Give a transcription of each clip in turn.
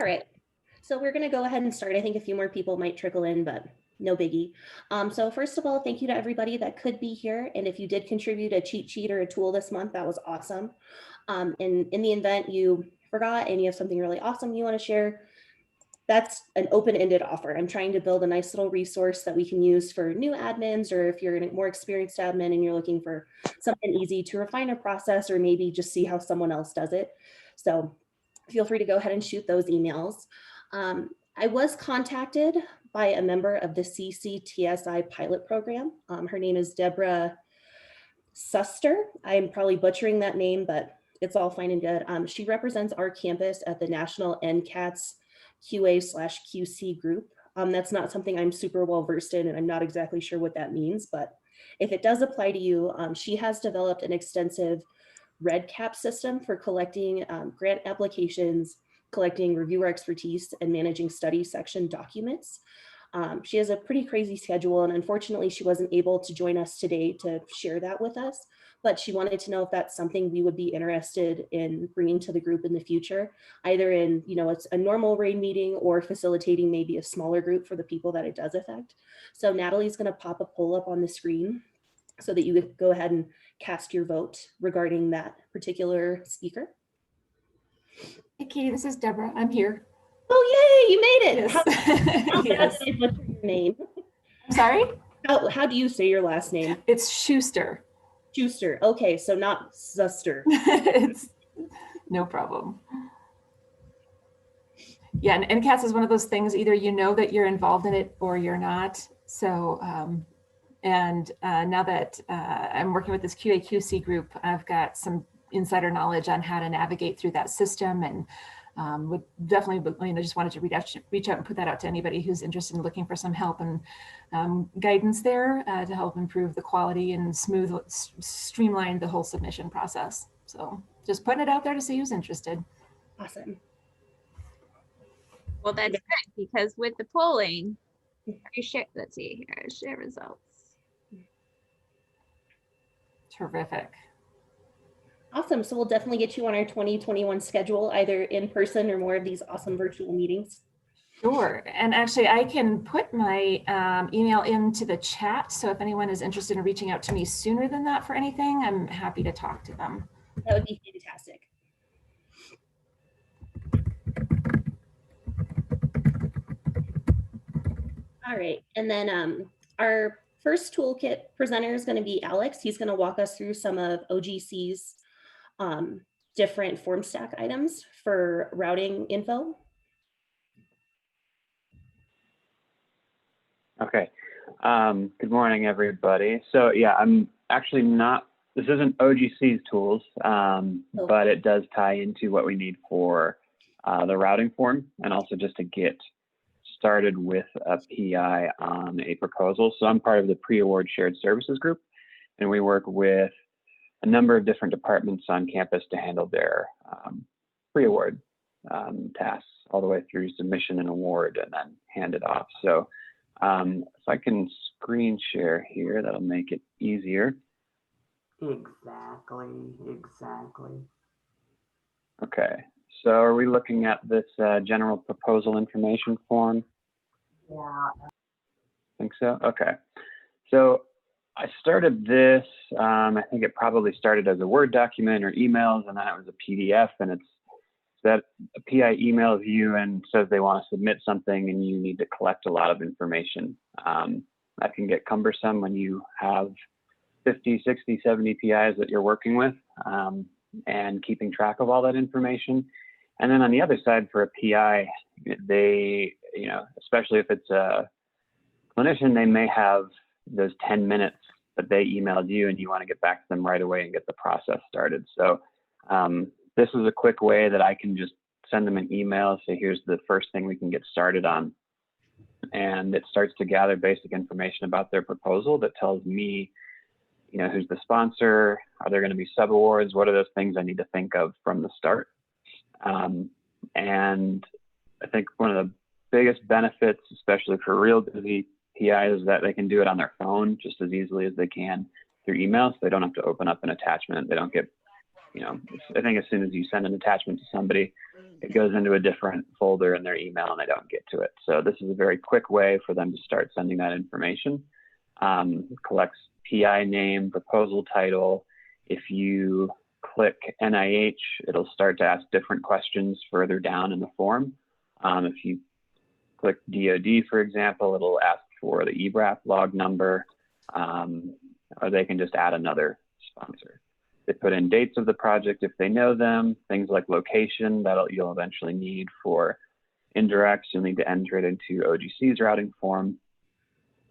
All right, so we're going to go ahead and start. I think a few more people might trickle in, but no biggie. So first of all, thank you to everybody that could be here. And if you did contribute a cheat sheet or a tool this month, that was awesome. In the event you forgot and you have something really awesome you want to share, that's an open-ended offer. I'm trying to build a nice little resource that we can use for new admins, or if you're a more experienced admin and you're looking for something easy to refine a process or maybe just see how someone else does it. So feel free to go ahead and shoot those emails. I was contacted by a member of the CCTSI pilot program. Her name is Deborah Suster. I'm probably butchering that name, but it's all fine and good. She represents our campus at the National NCATS QA/QC group. That's not something I'm super well versed in, and I'm not exactly sure what that means, but if it does apply to you, she has developed an extensive REDCap system for collecting grant applications, collecting reviewer expertise, and managing study section documents. She has a pretty crazy schedule, and unfortunately she wasn't able to join us today to share that with us, but she wanted to know if that's something we would be interested in bringing to the group in the future, either in, it's a normal RAID meeting or facilitating maybe a smaller group for the people that it does affect. So Natalie's going to pop a poll up on the screen so that you could go ahead and cast your vote regarding that particular speaker. Hey, Katie, this is Deborah. I'm here. Oh, yay, you made it. Yes. How Yes. did I butcher your name? I'm sorry? How do you say your last name? It's Schuster. Schuster. Okay, so not Suster. It's no problem. Yeah, and NCATS is one of those things, either you know that you're involved in it or you're not. So, now that I'm working with this QA/QC group, I've got some insider knowledge on how to navigate through that system, and would definitely, just wanted to reach out and put that out to anybody who's interested in looking for some help and guidance there to help improve the quality and streamline the whole submission process. So just putting it out there to see who's interested. Awesome. Well, that's good, because with the polling, let's see here, share results. Terrific. Awesome. So we'll definitely get you on our 2021 schedule, either in person or more of these awesome virtual meetings. Sure. And actually, I can put my email into the chat. So if anyone is interested in reaching out to me sooner than that for anything, I'm happy to talk to them. That would be fantastic. All right. And then our first toolkit presenter is going to be Alex. He's going to walk us through some of OGC's different form stack items for routing info. Okay. Good morning, everybody. So yeah, I'm actually not, this isn't OGC's tools, but it does tie into what we need for the routing form, and also just to get started with a PI on a proposal. So I'm part of the pre-award shared services group, and we work with a number of different departments on campus to handle their pre-award tasks all the way through submission and award, and then hand it off. So if I can screen share here, that'll make it easier. Exactly. Okay, so are we looking at this general proposal information form? Yeah. I think so. Okay, so I started this, I think it probably started as a Word document or emails, and then it was a PDF, and it's that a PI emails you and says they want to submit something, and you need to collect a lot of information. That can get cumbersome when you have 50, 60, 70 PIs that you're working with, and keeping track of all that information. And then on the other side, for a PI, they, especially if it's a clinician, they may have those 10 minutes that they emailed you, and you want to get back to them right away and get the process started. So this is a quick way that I can just send them an email, say, here's the first thing we can get started on. And it starts to gather basic information about their proposal that tells me, who's the sponsor, are there going to be sub-awards, what are those things I need to think of from the start. And I think one of the biggest benefits, especially for real busy PIs, is that they can do it on their phone just as easily as they can through email. So they don't have to open up an attachment. They don't get I think as soon as you send an attachment to somebody, it goes into a different folder in their email and they don't get to it. So this is a very quick way for them to start sending that information. Collects PI name, proposal title. If you click NIH, it'll start to ask different questions further down in the form. If you click DoD, for example, it'll ask for the EBRAF log number, or they can just add another sponsor. They put in dates of the project if they know them, things like location that you'll eventually need for indirects. You'll need to enter it into OGC's routing form.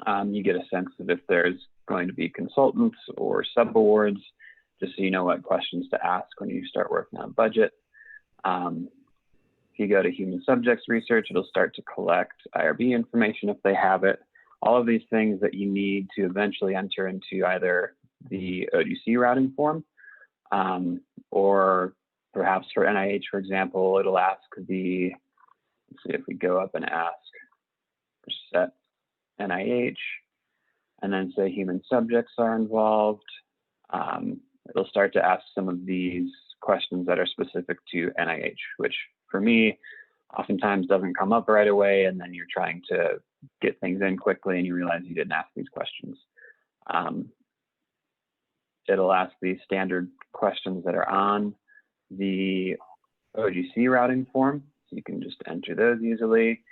You get a sense of if there's going to be consultants or subawards, just so you know what questions to ask when you start working on budget. If you go to human subjects research, it'll start to collect IRB information if they have it. All of these things that you need to eventually enter into either the OGC routing form, or perhaps for NIH, for example, it'll ask let's see if we go up and ask set NIH, and then say human subjects are involved. It'll start to ask some of these questions that are specific to NIH, which for me, oftentimes doesn't come up right away, and then you're trying to get things in quickly and you realize you didn't ask these questions. It'll ask these standard questions that are on the OGC routing form. So you can just enter those easily.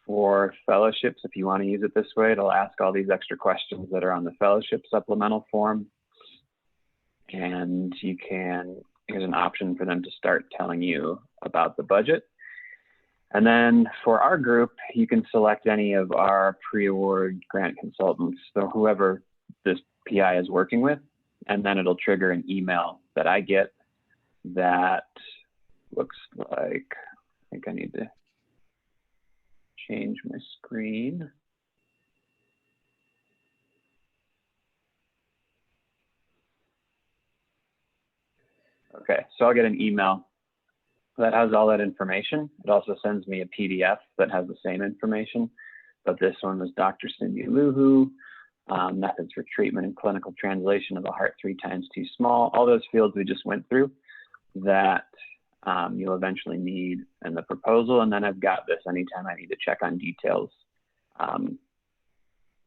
For fellowships, if you want to use it this way, it'll ask all these extra questions that are on the fellowship supplemental form. And here's an option for them to start telling you about the budget. And then for our group, you can select any of our pre-award grant consultants, so whoever this PI is working with, and then it'll trigger an email that I get that looks like, I think I need to change my screen. Okay, so I'll get an email that has all that information. It also sends me a PDF that has the same information, but this one was Dr. Cindy Luhu, methods for treatment and clinical translation of a heart 3 times too small. All those fields we just went through that you'll eventually need in the proposal. And then I've got this anytime I need to check on details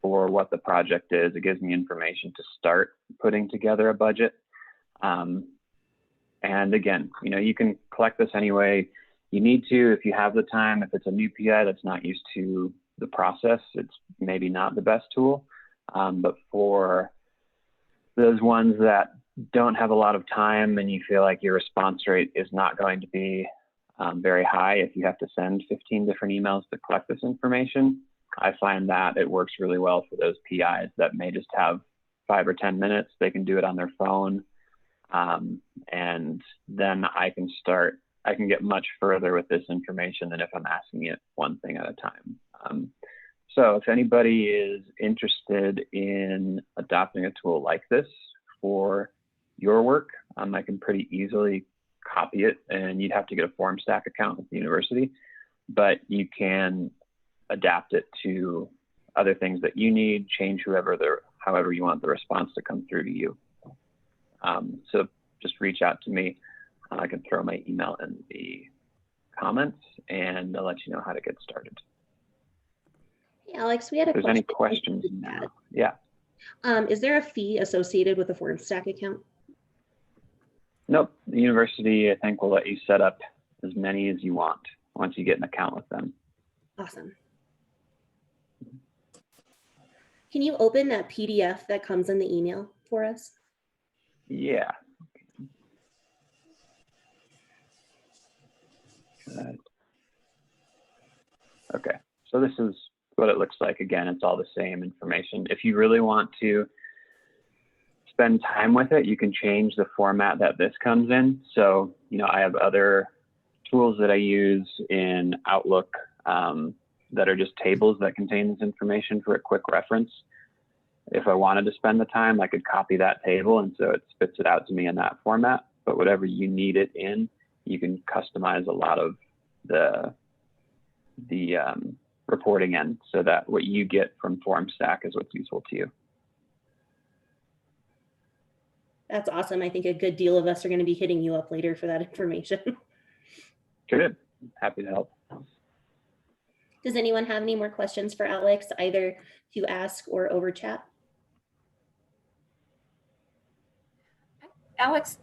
for what the project is. It gives me information to start putting together a budget. And again, you can collect this any way you need to if you have the time. If it's a new PI that's not used to the process, it's maybe not the best tool. But for those ones that don't have a lot of time and you feel like your response rate is not going to be very high if you have to send 15 different emails to collect this information, I find that it works really well for those PIs that may just have 5 or 10 minutes. They can do it on their phone. And then I can get much further with this information than if I'm asking it one thing at a time. So if anybody is interested in adopting a tool like this for your work, I can pretty easily copy it, and you'd have to get a FormStack account with the university, but you can adapt it to other things that you need, change however you want the response to come through to you. So just reach out to me. I can throw my email in the comments and I'll let you know how to get started. Hey, Alex, we had a question. If there's any questions now. Yeah. Is there a fee associated with a FormStack account? Nope. The university, I think, will let you set up as many as you want once you get an account with them. Awesome. Can you open that PDF that comes in the email for us? Yeah. Good. Okay, so this is what it looks like. Again, it's all the same information. If you really want to spend time with it, you can change the format that this comes in. So, I have other tools that I use in Outlook that are just tables that contain this information for a quick reference. If I wanted to spend the time, I could copy that table, and so it spits it out to me in that format. But whatever you need it in, you can customize a lot of the reporting end so that what you get from FormStack is what's useful to you. That's awesome. I think a good deal of us are going to be hitting you up later for that information. Good. Happy to help. Does anyone have any more questions for Alex, either to ask or over chat? Alex,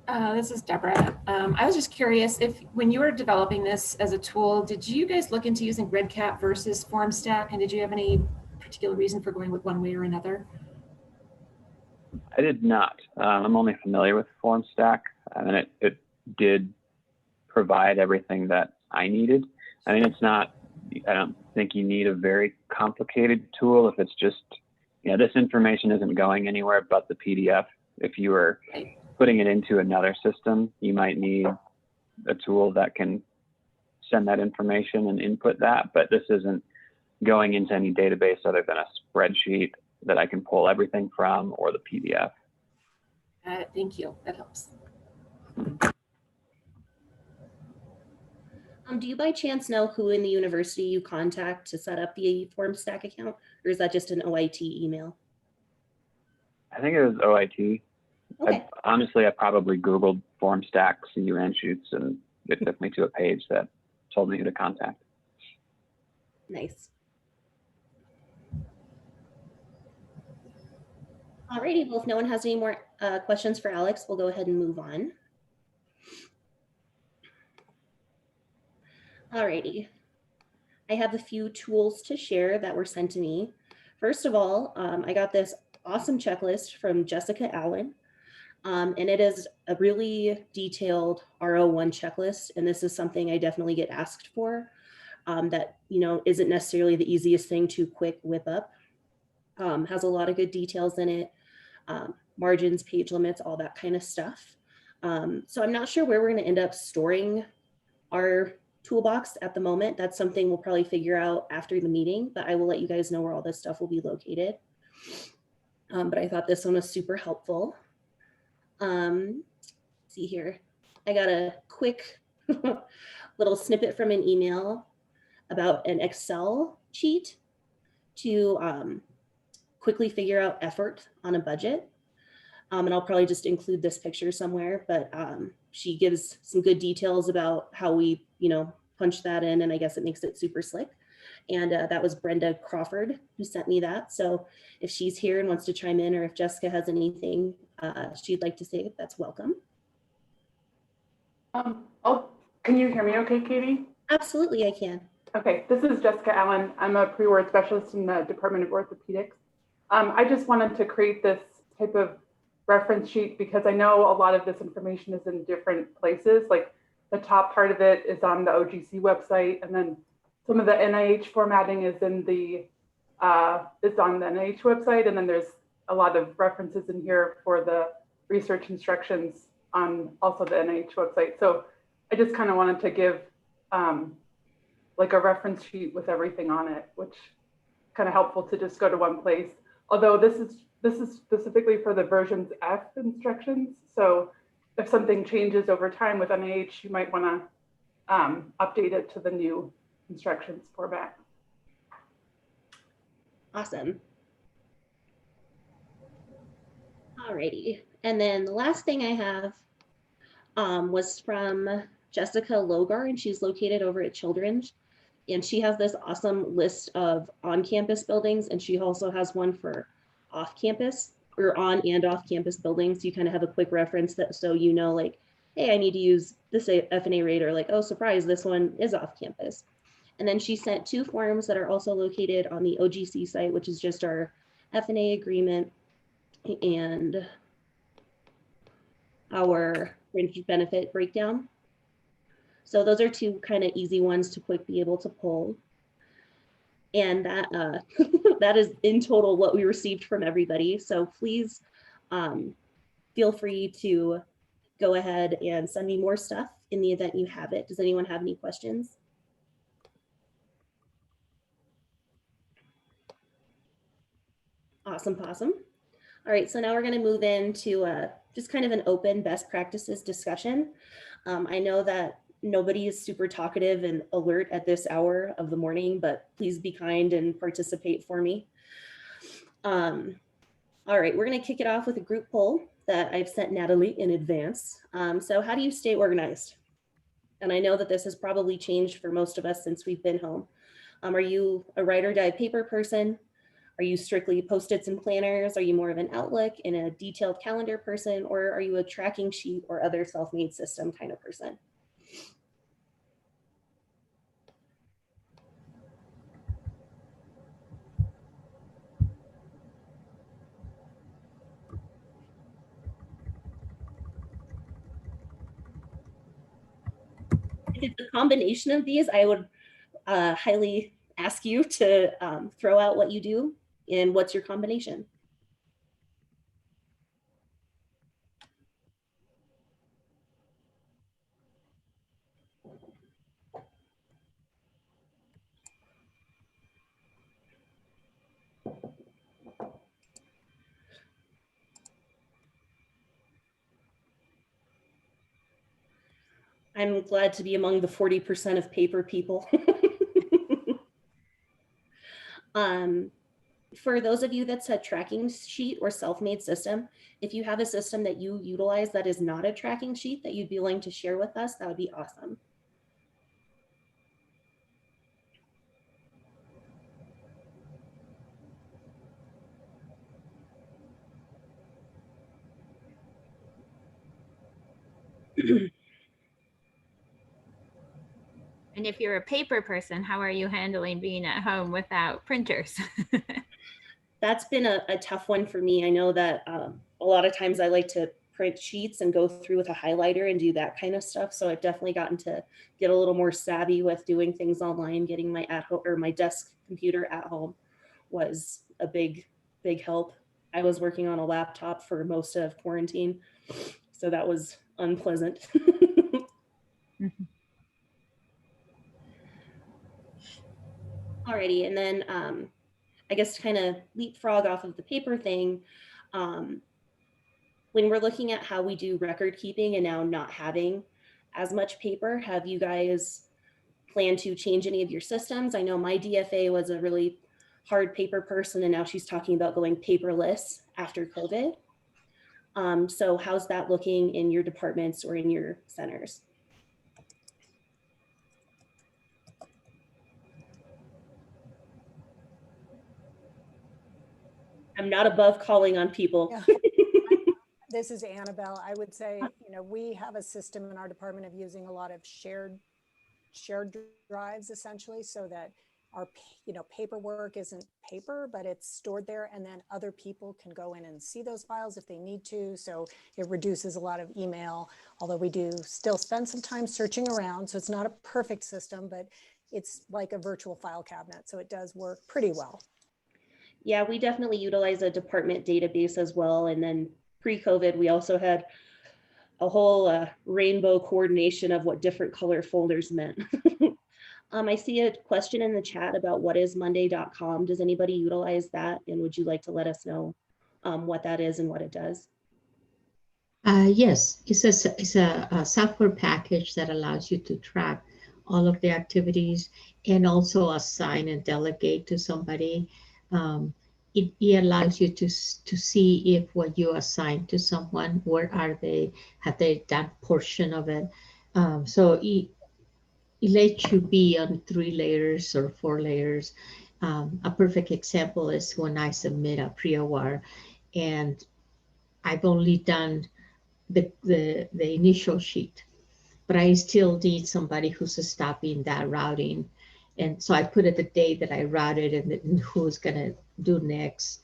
this is Deborah. I was just curious if when you were developing this as a tool, did you guys look into using RedCap versus FormStack? And did you have any particular reason for going with one way or another? I did not. I'm only familiar with FormStack, and it did provide everything that I needed. I mean, it's not, I don't think you need a very complicated tool if it's just, you know, this information isn't going anywhere but the PDF. If you were putting it into another system, you might need a tool that can send that information and input that, but this isn't going into any database other than a spreadsheet that I can pull everything from, or the PDF. Thank you, that helps. Do you by chance know who in the university you contact to set up the FormStack account, or is that just an OIT email? I think it was OIT. Okay. Honestly, I probably Googled FormStack CU Anschutz, and it took me to a page that told me who to contact. Nice. Alrighty, well, if no one has any more questions for Alex, we'll go ahead and move on. Alrighty, I have a few tools to share that were sent to me. First of all, I got this awesome checklist from Jessica Allen, and it is a really detailed RO1 checklist, and this is something I definitely get asked for that, you know, isn't necessarily the easiest thing to quick whip up. Has a lot of good details in it, margins, page limits, all that kind of stuff. So I'm not sure where we're going to end up storing our toolbox at the moment. That's something we'll probably figure out after the meeting, but I will let you guys know where all this stuff will be located. But I thought this one was super helpful. See here, I got a quick little snippet from an email about an Excel sheet to quickly figure out effort on a budget. And I'll probably just include this picture somewhere, but she gives some good details about how we, you know, punch that in, and I guess it makes it super slick. And that was Brenda Crawford who sent me that. So if she's here and wants to chime in, or if Jessica has anything she'd like to say, that's welcome. Can you hear me okay, Katie? Absolutely, I can. Okay, this is Jessica Allen. I'm a pre-award specialist in the Department of Orthopedics. I just wanted to create this type of reference sheet because I know a lot of this information is in different places. Like the top part of it is on the OGC website, and then some of the NIH formatting is in the is on the NIH website, and then there's a lot of references in here for the research instructions on also the NIH website. So I just kind of wanted to give like a reference sheet with everything on it, which kind of helpful to just go to one place. Although this is specifically for the versions F instructions. So if something changes over time with NIH, you might want to update it to the new instructions format. Awesome. Alrighty, and then the last thing I have was from Jessica Logar, and she's located over at Children's. And she has this awesome list of on-campus buildings, and she also has one for off-campus or on and off-campus buildings. You kind of have a quick reference that so you know, like, hey, I need to use this F&A rate, or like, oh, surprise, this one is off-campus. And then she sent 2 forms that are also located on the OGC site, which is just our F&A agreement and our fringe benefit breakdown. So those are 2 kind of easy ones to quick be able to pull. And that that is in total what we received from everybody. So please feel free to go ahead and send me more stuff in the event you have it. Does anyone have any questions? Awesome possum. All right, so now we're going to move into just kind of an open best practices discussion. I know that nobody is super talkative and alert at this hour of the morning, but please be kind and participate for me. All right, we're going to kick it off with a group poll. that I've sent Natalie in advance. So how do you stay organized? And I know that this has probably changed for most of us since we've been home. Are you a write or die paper person? Are you strictly Post-its and planners? Are you more of an Outlook and a detailed calendar person? Or are you a tracking sheet or other self-made system kind of person? If it's a combination of these, I would highly ask you to throw out what you do and what's your combination. I'm glad to be among the 40% of paper people. For those of you that's a tracking sheet or self-made system, if you have a system that you utilize that is not a tracking sheet that you'd be willing to share with us, that would be awesome. And if you're a paper person, how are you handling being at home without printers? That's been a tough one for me. I know that a lot of times I like to print sheets and go through with a highlighter and do that kind of stuff. So I've definitely gotten to get a little more savvy with doing things online. Getting my at-home or my desk computer at home was a big help. I was working on a laptop for most of quarantine, so that was unpleasant. Alrighty, and then I guess to kind of leapfrog off of the paper thing, when we're looking at how we do record keeping and now not having as much paper, have you guys planned to change any of your systems? I know my DFA was a really hard paper person, and now she's talking about going paperless after COVID. So how's that looking in your departments or in your centers? I'm not above calling on people. Yeah. This is Annabelle. I would say, we have a system in our department of using a lot of shared drives essentially, so that our paperwork isn't paper, but it's stored there, and then other people can go in and see those files if they need to. So it reduces a lot of email, although we do still spend some time searching around. So it's not a perfect system, but it's like a virtual file cabinet. So it does work pretty well. Yeah, we definitely utilize a department database as well. And then pre-COVID, we also had a whole rainbow coordination of what different color folders meant. I see a question in the chat about what is monday.com. Does anybody utilize that? And would you like to let us know what that is and what it does? Yes, it's a software package that allows you to track all of the activities and also assign and delegate to somebody. It allows you to see if what you assign to someone, where are they, have they done portion of it. So it lets you be on 3 layers or 4 layers. A perfect example is when I submit a pre-award and I've only done the initial sheet, but I still need somebody who's stopping that routing. And so I put it the day that I routed and who's gonna do next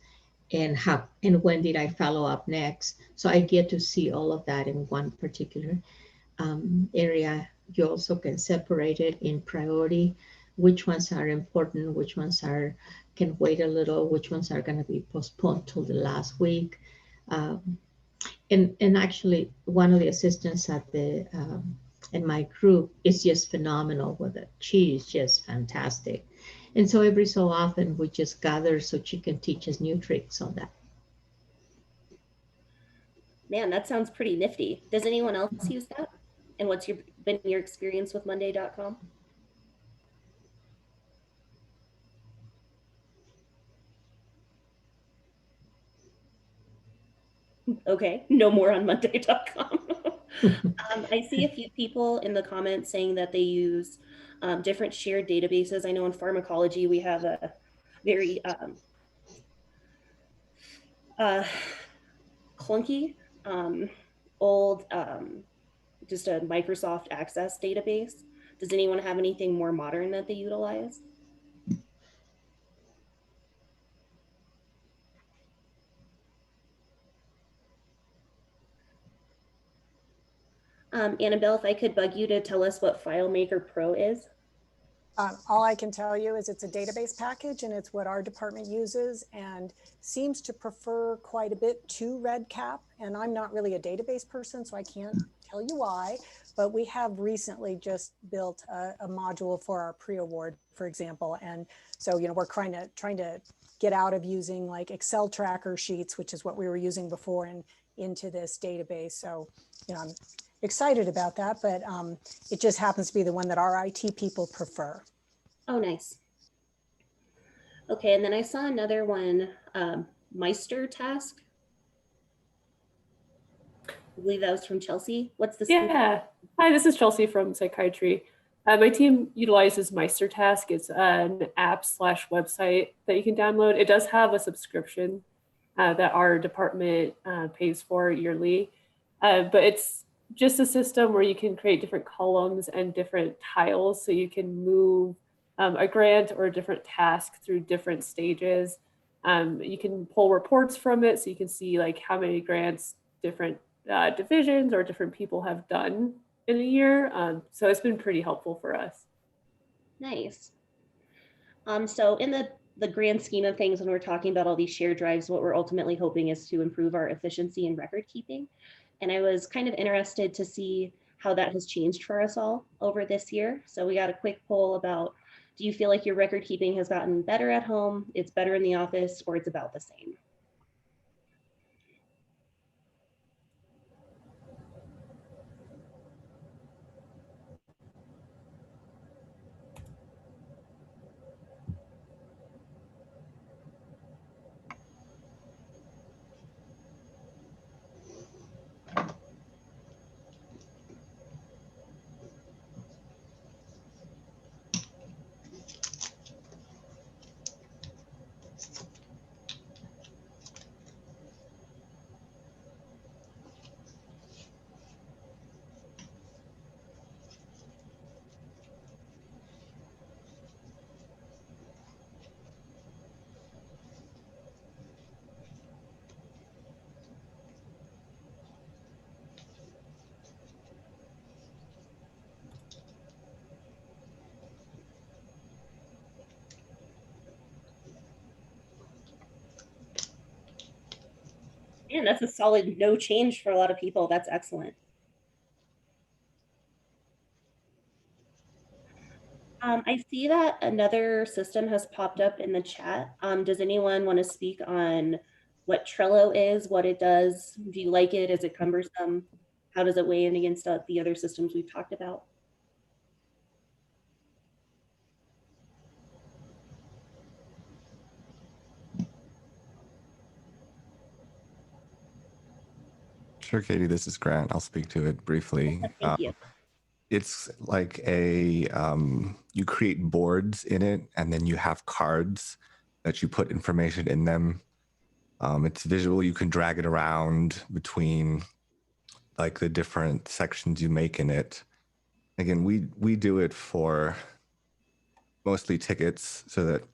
and how and when did I follow up next. So I get to see all of that in one particular area. You also can separate it in priority, which ones are important, which ones can wait a little, which ones are gonna be postponed till the last week. And actually, one of the assistants at the in my group is just phenomenal with it. She is just fantastic. And so every so often we just gather so she can teach us new tricks on that. Man, that sounds pretty nifty. Does anyone else use that? And what's been your experience with monday.com? Okay, no more on Monday.com. I see a few people in the comments saying that they use different shared databases. I know in pharmacology, we have a very clunky, old, just a Microsoft Access database. Does anyone have anything more modern that they utilize? Annabelle, if I could bug you to tell us what Filemaker Pro is. All I can tell you is it's a database package, and it's what our department uses and seems to prefer quite a bit to REDCap. And I'm not really a database person, so I can't tell you why, but we have recently just built a module for our pre-award, for example. And so, you know, we're trying to get out of using like Excel tracker sheets, which is what we were using before, and into this database. So, you know, I'm excited about that, but it just happens to be the one that our IT people prefer. Oh, nice. Okay, and then I saw another one, Meister task. I believe that was from Chelsea. What's this? Yeah. Hi, this is Chelsea from psychiatry. My team utilizes Meister Task. It's an app/website that you can download. It does have a subscription that our department pays for yearly, but it's just a system where you can create different columns and different tiles, so you can move a grant or a different task through different stages. You can pull reports from it, so you can see like how many grants different divisions or different people have done in a year. So it's been pretty helpful for us. Nice. So in the grand scheme of things, when we're talking about all these shared drives, what we're ultimately hoping is to improve our efficiency in record keeping. And I was kind of interested to see how that has changed for us all over this year. So we got a quick poll about, do you feel like your record keeping has gotten better at home, it's better in the office, or it's about the same? Man, that's a solid no change for a lot of people. That's excellent. I see that another system has popped up in the chat. Does anyone want to speak on what Trello is, what it does? Do you like it? Is it cumbersome? How does it weigh in against the other systems we've talked about? Sure, Katie, this is Grant. I'll speak to it briefly. Thank you. It's like you create boards in it, and then you have cards that you put information in them. It's visual. You can drag it around between like the different sections you make in it. Again, we do it for mostly tickets so that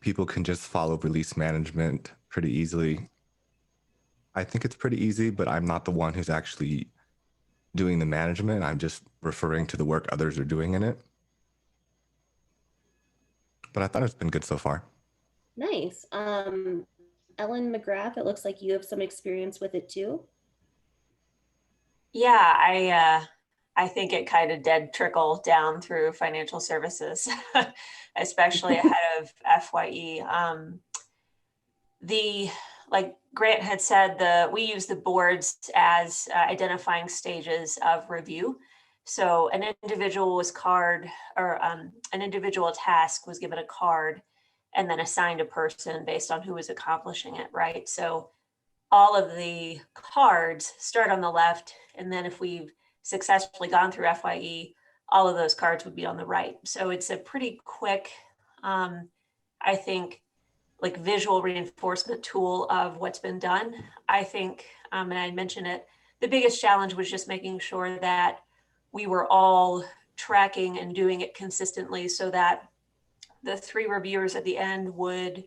people can just follow release management pretty easily. I think it's pretty easy, but I'm not the one who's actually doing the management. I'm just referring to the work others are doing in it. But I thought it's been good so far. Nice. Ellen McGrath, it looks like you have some experience with it too. Yeah, I think it kind of did trickle down through financial services, especially ahead of FYE. Like Grant had said, we use the boards as identifying stages of review. So an individual an individual task was given a card and then assigned a person based on who was accomplishing it, right? So all of the cards start on the left. And then if we've successfully gone through FYE, all of those cards would be on the right. So it's a pretty quick, I think, like visual reinforcement tool of what's been done. I think, and I mentioned it, the biggest challenge was just making sure that we were all tracking and doing it consistently so that the 3 reviewers at the end would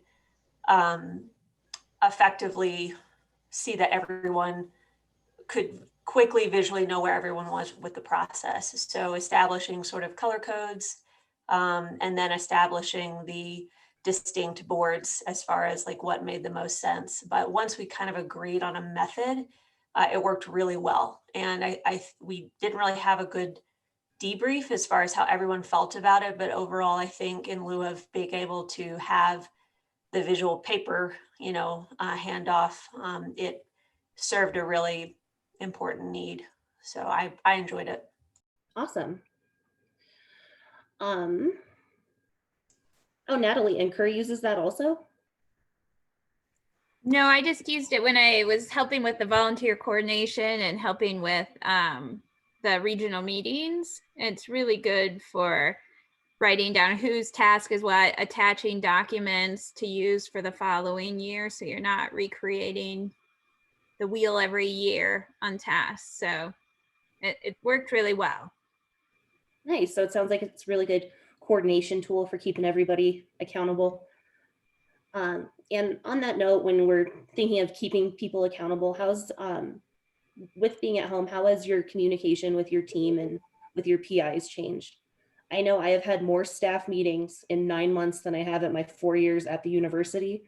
effectively see that everyone could quickly visually know where everyone was with the process. So establishing sort of color codes, and then establishing the distinct boards as far as like what made the most sense. But once we kind of agreed on a method, it worked really well. And we didn't really have a good debrief as far as how everyone felt about it. But overall, I think in lieu of being able to have the visual paper, handoff, it served a really important need. So I enjoyed it. Awesome. Oh, Natalie, and Kerr uses that also? No, I just used it when I was helping with the volunteer coordination and helping with the regional meetings. It's really good for writing down whose task is what, attaching documents to use for the following year. So you're not recreating the wheel every year on tasks. So it worked really well. Nice. So it sounds like it's a really good coordination tool for keeping everybody accountable. And on that note, when we're thinking of keeping people accountable, how's, with being at home, how has your communication with your team and with your PIs changed? I know I have had more staff meetings in 9 months than I have at my 4 years at the university.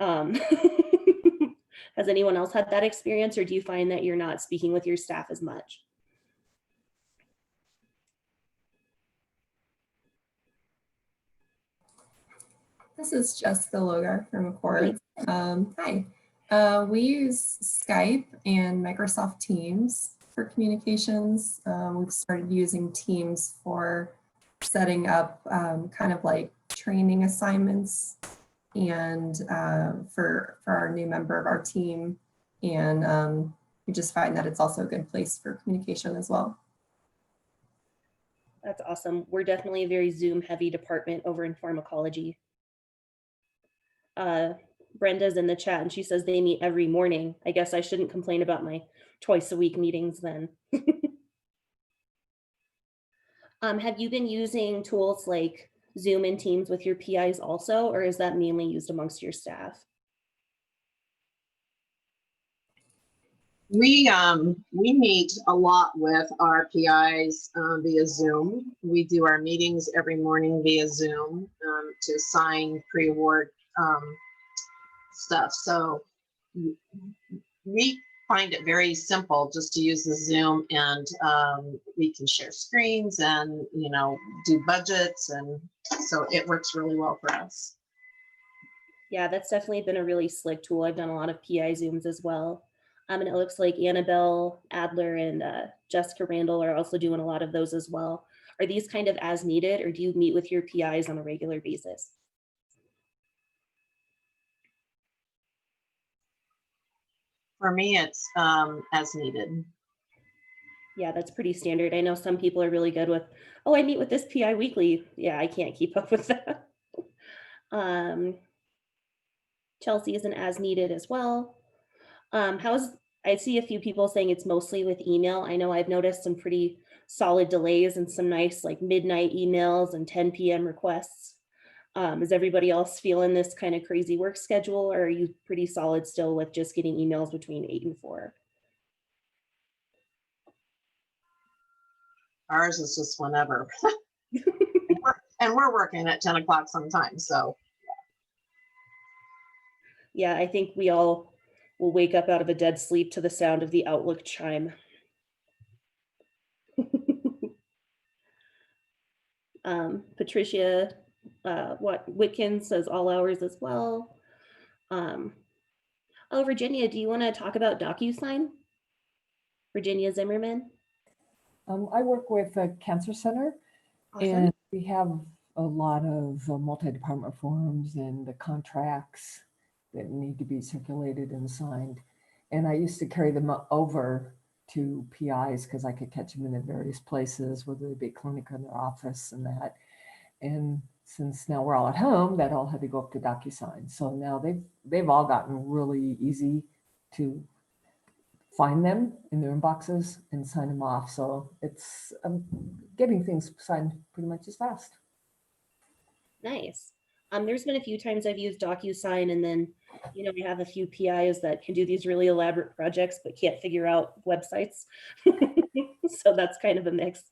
Has anyone else had that experience, or do you find that you're not speaking with your staff as much? This is Jessica Logar from Accord. Hi. We use Skype and Microsoft Teams for communications. We've started using Teams for setting up kind of like training assignments and for our new member of our team. And we just find that it's also a good place for communication as well. That's awesome. We're definitely a very Zoom heavy department over in pharmacology. Brenda's in the chat and she says they meet every morning. I guess I shouldn't complain about my twice a week meetings then. Have you been using tools like Zoom and Teams with your PIs also, or is that mainly used amongst your staff? We meet a lot with our PIs via Zoom. We do our meetings every morning via Zoom to assign pre-award stuff. So we find it very simple just to use the Zoom, and we can share screens and do budgets, and so it works really well for us. Yeah, that's definitely been a really slick tool. I've done a lot of PI Zooms as well. And it looks like Annabelle Adler and Jessica Randall are also doing a lot of those as well. Are these kind of as needed, or do you meet with your PIs on a regular basis? For me, it's as needed. Yeah, that's pretty standard. I know some people are really good with, oh, I meet with this PI weekly. Yeah, I can't keep up with that. Chelsea isn't as needed as well. I see a few people saying it's mostly with email. I know I've noticed some pretty solid delays and some nice like midnight emails and 10 p.m. requests. Is everybody else feeling this kind of crazy work schedule, or are you pretty solid still with just getting emails between 8 and 4? Ours is just whenever. and we're working at 10 o'clock sometimes, so. Yeah, I think we all will wake up out of a dead sleep to the sound of the Outlook chime. Patricia Whitkins says all hours as well. Oh, Virginia, do you want to talk about DocuSign? Virginia Zimmerman. I work with a cancer center, Awesome. and we have a lot of multi-department forms and the contracts that need to be circulated and signed. And I used to carry them over to PIs because I could catch them in the various places, whether they be clinic or in their office and that. And since now we're all at home, that all had to go up to DocuSign. So now they've all gotten really easy to find them in their inboxes and sign them off. So it's getting things signed pretty much as fast. Nice. There's been a few times I've used DocuSign, and then, you know, we have a few PIs that can do these really elaborate projects but can't figure out websites. So that's kind of a mix.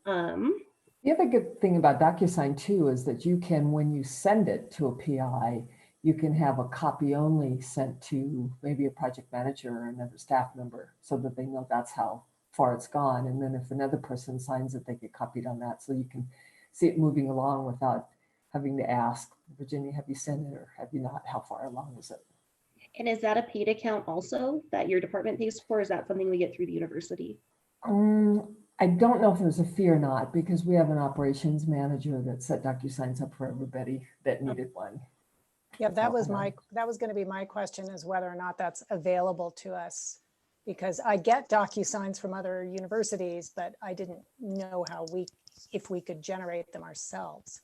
The other good thing about DocuSign too is that you can, when you send it to a PI, you can have a copy only sent to maybe a project manager or another staff member so that they know that's how far it's gone. And then if another person signs it, they get copied on that. So you can see it moving along without having to ask, Virginia, have you sent it or have you not? How far along is it? And is that a paid account also that your department pays for? Or is that something we get through the university? I don't know if there's a fee or not because we have an operations manager that set DocuSigns up for everybody that needed one. Yeah, that was going to be my question, is whether or not that's available to us, because I get DocuSigns from other universities, but I didn't know if we could generate them ourselves.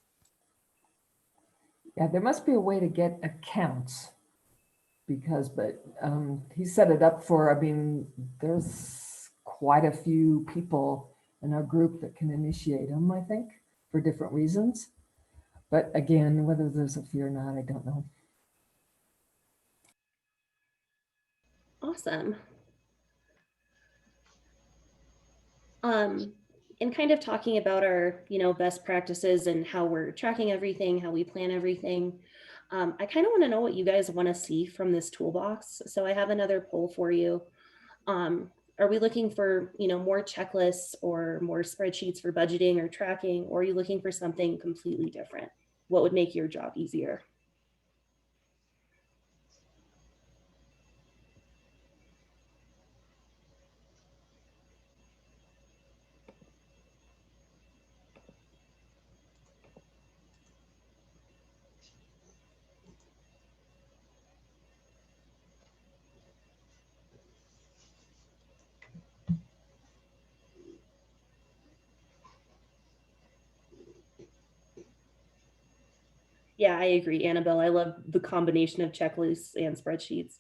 Yeah, there must be a way to get accounts but he set it up for, I mean, there's quite a few people in our group that can initiate them, I think, for different reasons. But again, whether there's a fee or not, I don't know. Awesome. And kind of talking about our, you know, best practices and how we're tracking everything, how we plan everything. I kind of want to know what you guys want to see from this toolbox. So I have another poll for you. Are we looking for, you know, more checklists or more spreadsheets for budgeting or tracking, or are you looking for something completely different? What would make your job easier? Yeah, I agree, Annabelle. I love the combination of checklists and spreadsheets.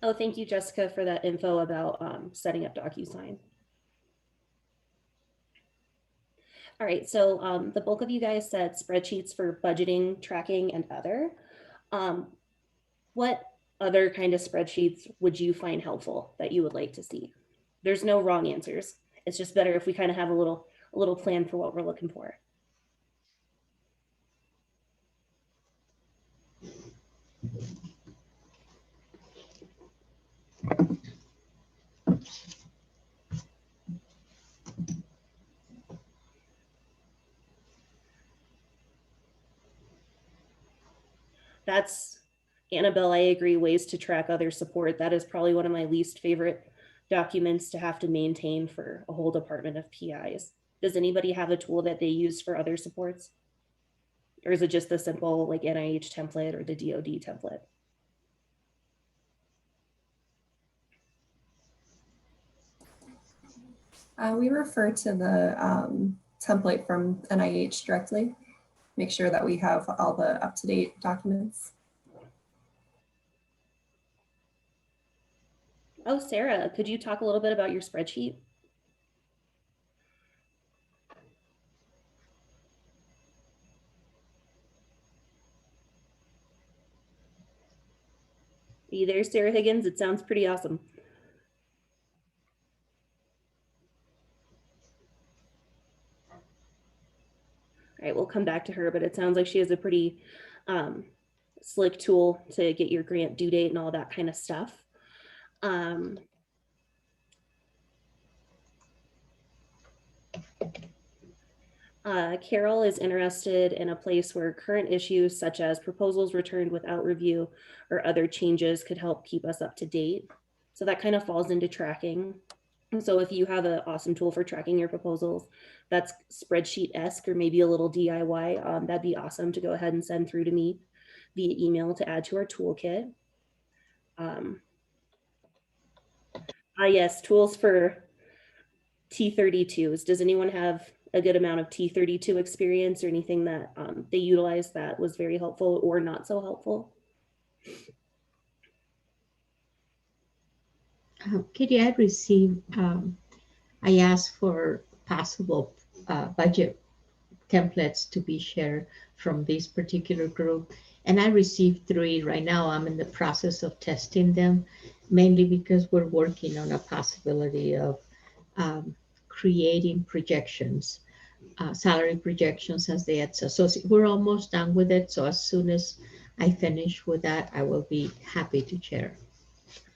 Oh, thank you, Jessica, for that info about setting up DocuSign. All right, so the bulk of you guys said spreadsheets for budgeting, tracking, and other. What other kind of spreadsheets would you find helpful that you would like to see? There's no wrong answers. It's just better if we kind of have a little plan for what we're looking for. That's, Annabelle, I agree, ways to track other support. That is probably one of my least favorite documents to have to maintain for a whole department of PIs. Does anybody have a tool that they use for other supports? Or is it just the simple like NIH template or the DoD template? We refer to the template from NIH directly, make sure that we have all the up-to-date documents. Oh, Sarah, could you talk a little bit about your spreadsheet? Are you there, Sarah Higgins? It sounds pretty awesome. All right, we'll come back to her, but it sounds like she has a pretty slick tool to get your grant due date and all that kind of stuff. Carol is interested in a place where current issues such as proposals returned without review or other changes could help keep us up to date. So that kind of falls into tracking. And so if you have an awesome tool for tracking your proposals that's spreadsheet-esque or maybe a little DIY, that'd be awesome to go ahead and send through to me via email to add to our toolkit. Yes, tools for T32s. Does anyone have a good amount of T32 experience or anything that they utilized that was very helpful or not so helpful? Katie, I received, I asked for possible budget templates to be shared from this particular group. And I received 3 right now. I'm in the process of testing them, mainly because we're working on a possibility of creating projections, salary projections as they had. So we're almost done with it. So as soon as I finish with that, I will be happy to share.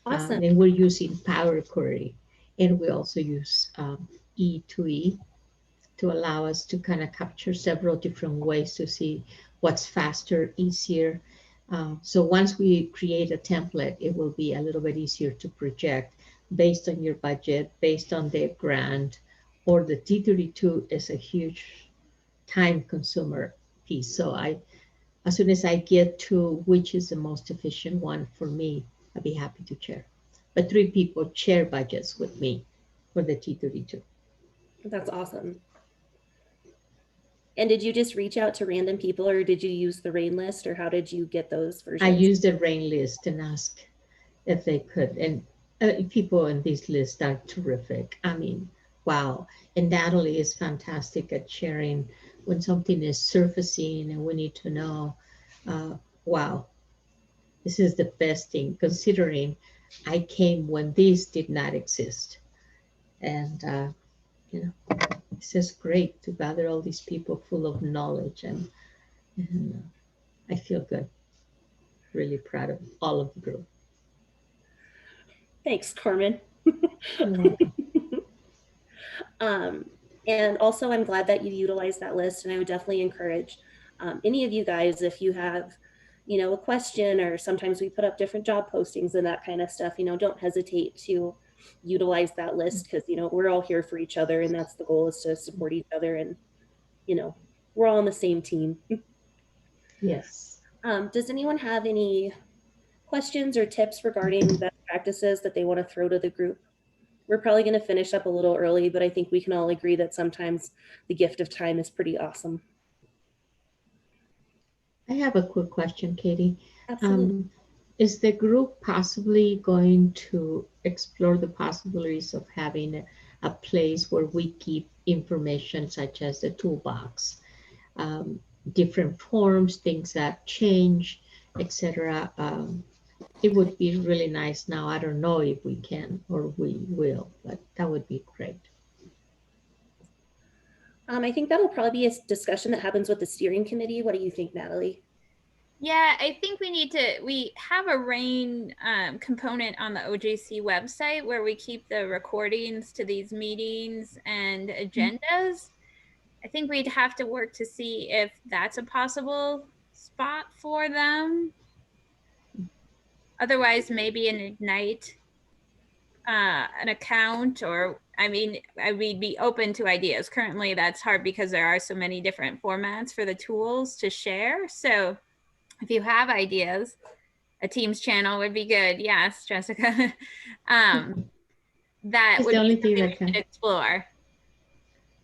Awesome. And we're using Power Query, and we also use E2E to allow us to kind of capture several different ways to see what's faster, easier. So once we create a template, it will be a little bit easier to project based on your budget, based on the grant, or the T32 is a huge time consumer piece. So as soon as I get to which is the most efficient one for me, I'd be happy to share. But 3 people share budgets with me for the T32. That's awesome. And did you just reach out to random people or did you use the rain list or how did you get those versions? I used the rain list and asked if they could. And people in this list are terrific. I mean, wow. And Natalie is fantastic at sharing when something is surfacing and we need to know, wow, this is the best thing considering I came when this did not exist. And, you know, it's just great to gather all these people full of knowledge and I feel good. Really proud of all of the group. Thanks, Carmen. You're welcome. And also I'm glad that you utilized that list and I would definitely encourage any of you guys, if you have, you know, a question or sometimes we put up different job postings and that kind of stuff, you know, don't hesitate to utilize that list because, you know, we're all here for each other and that's the goal is to support each other and, you know, we're all on the same team. Yes. Does anyone have any questions or tips regarding best practices that they want to throw to the group? We're probably going to finish up a little early, but I think we can all agree that sometimes the gift of time is pretty awesome. I have a quick question, Katie. Absolutely. Is the group possibly going to explore the possibilities of having a place where we keep information such as the toolbox, different forms, things that change, etc.? It would be really nice. Now, I don't know if we can or we will, but that would be great. I think that'll probably be a discussion that happens with the steering committee. What do you think, Natalie? Yeah, I think we have a RAIN component on the OJC website where we keep the recordings to these meetings and agendas. I think we'd have to work to see if that's a possible spot for them. Otherwise, maybe an Ignite, an account, or I mean, we'd be open to ideas. Currently, that's hard because there are so many different formats for the tools to share. So if you have ideas, a Teams channel would be good. Yes, Jessica. That would be something we could explore.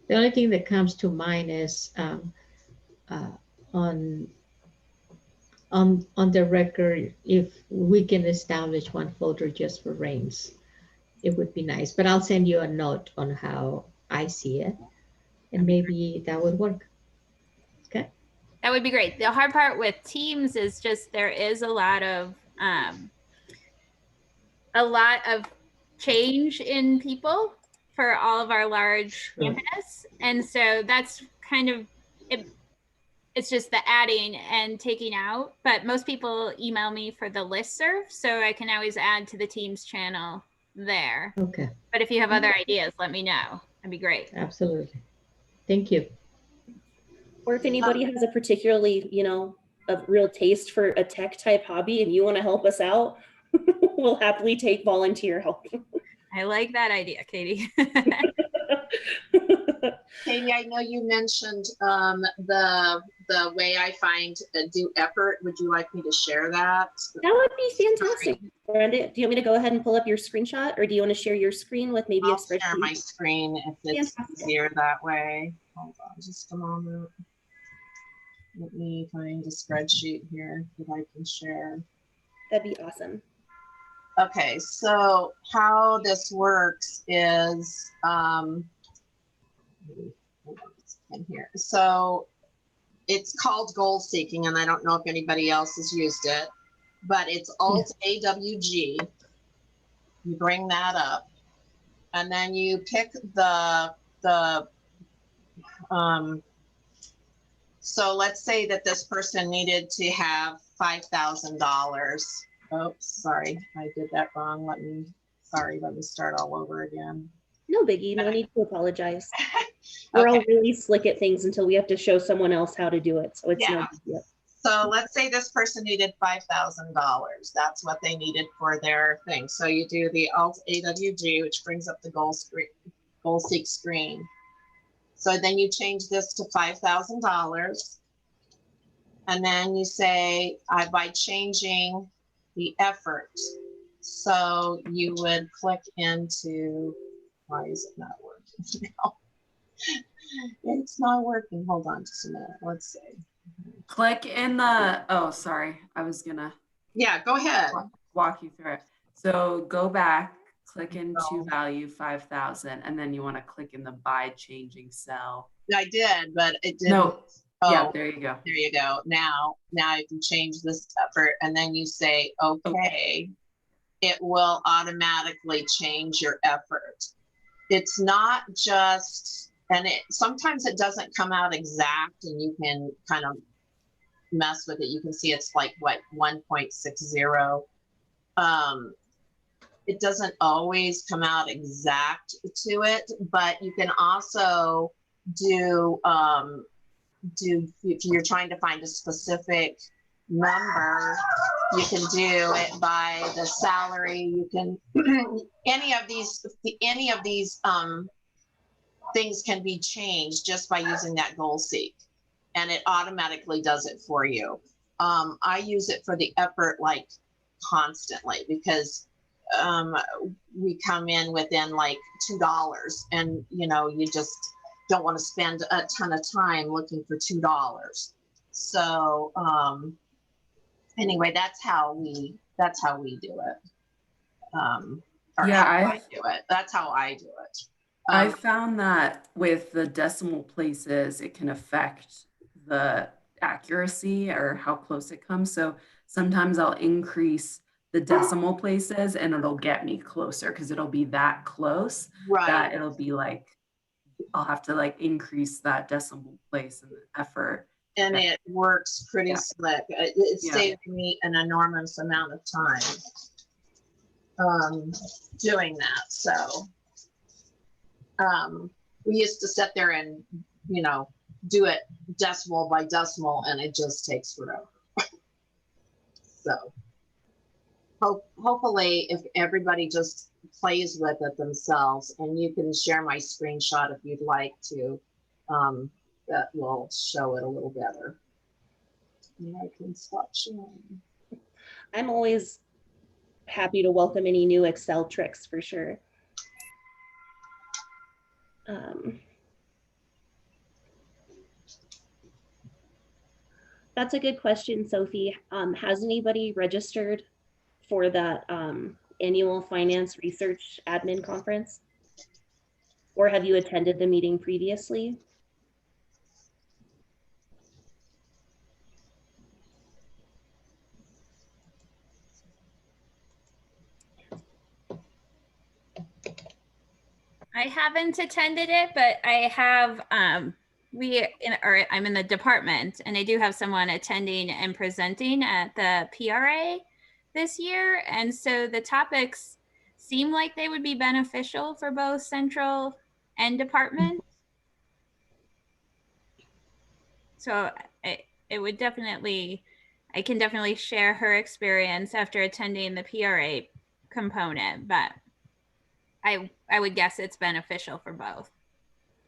The only thing that comes to mind is on the record, if we can establish one folder just for RAINs, it would be nice. But I'll send you a note on how I see it, and maybe that would work. Okay. That would be great. The hard part with Teams is just there is a lot of change in people for all of our large campus, and so that's kind of it. It's just the adding and taking out, but most people email me for the listserv, so I can always add to the Teams channel there. Okay. But if you have other ideas, let me know. That'd be great. Absolutely. Thank you. Or if anybody has a particularly, a real taste for a tech type hobby and you want to help us out, we'll happily take volunteer help. I like that idea, Katie. Katie, I know you mentioned the way I find do effort. Would you like me to share that? That would be fantastic. Brenda, do you want me to go ahead and pull up your screenshot, or do you want to share your screen with maybe I'll a spreadsheet? share my screen if it's Fantastic. easier that way. Hold on just a moment. Let me find a spreadsheet here that I can share. That'd be awesome. Okay, so how this works is in here. So it's called goal seeking, and I don't know if anybody else has used it, but it's Alt AWG. You bring that up, and then you pick so let's say that this person needed to have $5,000. Oops, sorry, I did that wrong. Let me start all over again. No biggie, no need to apologize. We're all really slick at things until we have to show someone else how to do it. So it's no big deal. So let's say this person needed $5,000. That's what they needed for their thing. So you do the Alt AWG, which brings up the goal seek screen. So then you change this to $5,000. And then you say, by changing the effort. So you would click into, why is it not working now? It's not working. Hold on just a minute. Let's see. Click in the, oh, sorry. I was gonna. Yeah, go ahead. Walk you through it. So go back, click into value 5,000, and then you want to click in the by changing cell. I did, but it didn't. No. Oh, yeah, there you go. There you go. Now you can change this effort, and then you say, okay. It will automatically change your effort. It's not just, and sometimes it doesn't come out exact, and you can kind of mess with it. You can see it's like what 1.60. It doesn't always come out exact to it, but you can also do if you're trying to find a specific number, you can do it by the salary. You can any of these things can be changed just by using that goal seek, and it automatically does it for you. I use it for the effort like constantly because we come in within like $2, and you just don't want to spend a ton of time looking for $2. So anyway, that's how we do it. I do it. That's how I do it. I found that with the decimal places, it can affect the accuracy or how close it comes. So sometimes I'll increase the decimal places and it'll get me closer because it'll be that close that it'll be like, I'll have to like increase that decimal place and the effort. And it works pretty slick. It saved me an enormous amount of time doing that. So we used to sit there and, do it decimal by decimal, and it just takes forever. So hopefully if everybody just plays with it themselves, and you can share my screenshot if you'd like to, that will show it a little better. And I can stop sharing. I'm always happy to welcome any new Excel tricks for sure. That's a good question, Sophie. Has anybody registered for that annual finance research admin conference? Or have you attended the meeting previously? I haven't attended it, but I have, I'm in the department, and I do have someone attending and presenting at the PRA this year. And so the topics seem like they would be beneficial for both central and department. So it would definitely, I can definitely share her experience after attending the PRA component, but I would guess it's beneficial for both.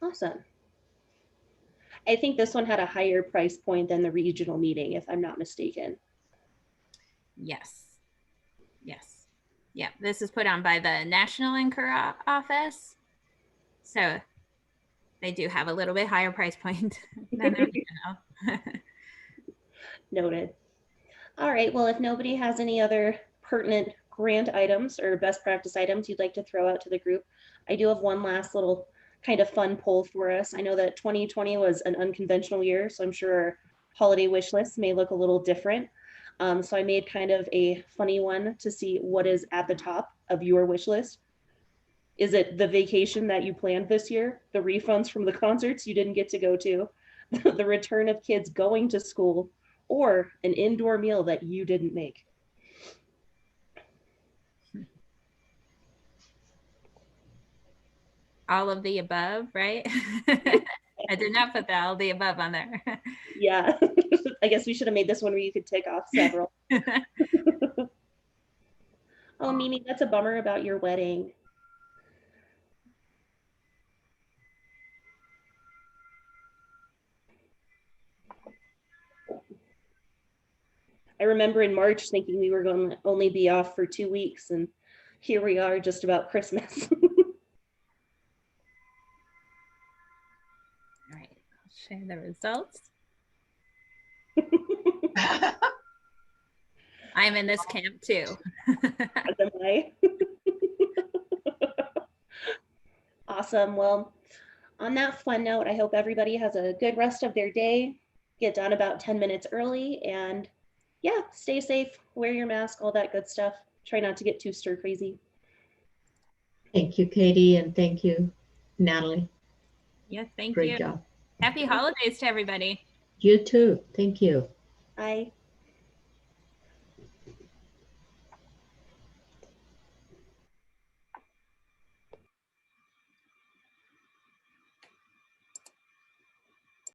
Awesome. I think this one had a higher price point than the regional meeting, if I'm not mistaken. Yes. Yes. Yeah, this is put on by the National Anchor Office. So they do have a little bit higher price point than the regional. Noted. All right, well, if nobody has any other pertinent grant items or best practice items you'd like to throw out to the group, I do have one last little kind of fun poll for us. I know that 2020 was an unconventional year, so I'm sure our holiday wish lists may look a little different. So I made kind of a funny one to see what is at the top of your wish list. Is it the vacation that you planned this year, the refunds from the concerts you didn't get to go to, the return of kids going to school, or an indoor meal that you didn't make? All of the above, right? I did not put all the above on there. Yeah, I guess we should have made this one where you could tick off several. Oh, Mimi, that's a bummer about your wedding. I remember in March thinking we were going to only be off for 2 weeks, and here we are just about Christmas. All right, I'll share the results. I'm in this camp too. As am I. Awesome. Well, on that fun note, I hope everybody has a good rest of their day. Get done about 10 minutes early, and yeah, stay safe, wear your mask, all that good stuff. Try not to get too stir crazy. Thank you, Katie, and thank you, Natalie. Yes, thank you. Great job. Happy holidays to everybody. You too. Thank you. Bye.